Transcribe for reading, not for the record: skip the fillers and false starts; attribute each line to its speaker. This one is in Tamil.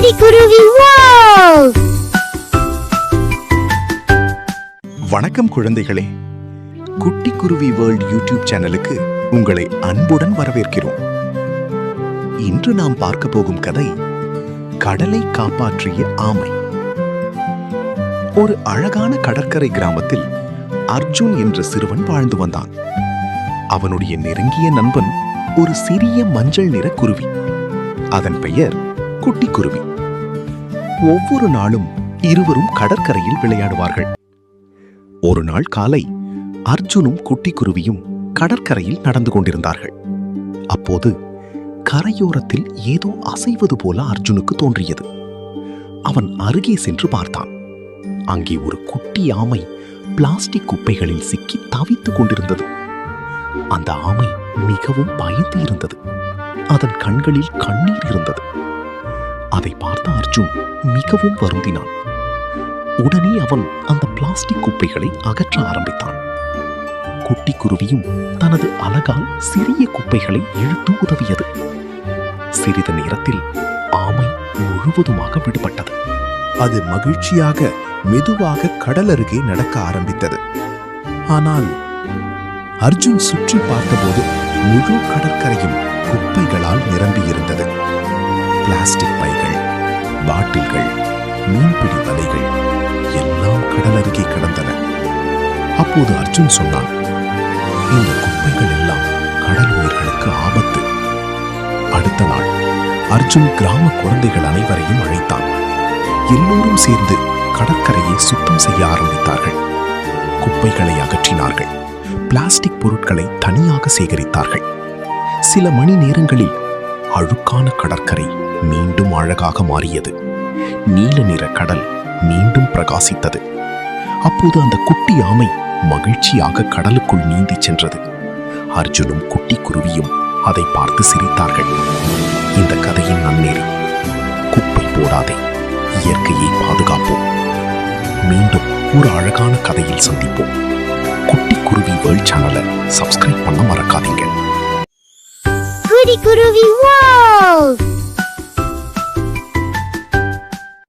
Speaker 1: குருவி World.
Speaker 2: வணக்கம் குழந்தைகளே, குட்டி குருவி வேர்ல்ட் யூடியூப் சேனலுக்கு உங்களை அன்புடன் வரவேற்கிறோம். இன்று நாம் பார்க்க போகும் கதை கடலை காப்பாற்றிய ஆமை. ஒரு அழகான கடற்கரை கிராமத்தில் அர்ஜுன் என்ற சிறுவன் வாழ்ந்து வந்தான். அவனுடைய நெருங்கிய நண்பன் ஒரு சிறிய மஞ்சள் நிற குருவி. அதன் பெயர் குட்டி குருவி. ஒவ்வொரு நாளும் இருவரும் கடற்கரையில் விளையாடுவார்கள். ஒரு நாள் காலை அர்ஜுனும் குட்டி குருவியும் கடற்கரையில் நடந்து கொண்டிருந்தார்கள். அப்போது கரையோரத்தில் ஏதோ அசைவது போல அர்ஜுனுக்கு தோன்றியது. அவன் அருகே சென்று பார்த்தான். அங்கே ஒரு குட்டி ஆமை பிளாஸ்டிக் குப்பைகளில் சிக்கி தவித்துக் கொண்டிருந்தது. அந்த ஆமை மிகவும் பயந்து இருந்தது. அதன் கண்களில் கண்ணீர் இருந்தது. அதை பார்த்த அர்ஜுன் மிகவும் வருந்தினான். உடனே அவன் அந்த பிளாஸ்டிக் குப்பைகளை அகற்ற ஆரம்பித்தான். குட்டி குருவியும் தனது அலகால் சிறிய குப்பைகளை இழுத்து உதவியது. சிறிது நேரத்தில் ஆமை முழுவதுமாக விடுபட்டது.
Speaker 3: அது மகிழ்ச்சியாக மெதுவாக கடல் அருகே நடக்க ஆரம்பித்தது. ஆனால் அர்ஜுன் சுற்றி பார்த்தபோது முழு கடற்கரையும் குப்பைகளால் நிரம்பியிருந்தது. பிளாஸ்டிக் பைகள், பாட்டில்கள், மீன்பிடி வலைகள் எல்லாம் கடல் அருகே கிடந்தன. அப்போது அர்ஜுன் சொன்னான், இந்த குப்பைகள் எல்லாம் கடல் உயிர்களுக்கு ஆபத்து. அடுத்த நாள் அர்ஜுன் கிராம குழந்தைகள் அனைவரையும் அழைத்தான். எல்லோரும் சேர்ந்து கடற்கரையை சுத்தம் செய்ய ஆரம்பித்தார்கள். குப்பைகளை அகற்றினார்கள். பிளாஸ்டிக் பொருட்களை தனியாக சேகரித்தார்கள். சில மணி நேரங்களில் அழுக்கான கடற்கரை மீண்டும் அழகாக மாறியது. நீல நிற கடல் மீண்டும் பிரகாசித்தது. அப்போது அந்த குட்டி ஆமை மகிழ்ச்சியாக கடலுக்குள் நீந்தி சென்றது. அர்ஜுனும் குட்டி குருவியும் அதை பார்த்து சிரித்தார்கள். இந்த கதையின் நன்னெறி, குப்பை போடாதே, இயற்கையை பாதுகாப்போம். மீண்டும் ஒரு அழகான கதையில் சந்திப்போம். குட்டி குருவி வேர்ல்ட் சேனலை சப்ஸ்கிரைப் பண்ண மறக்காதீங்க.
Speaker 1: குருவி World.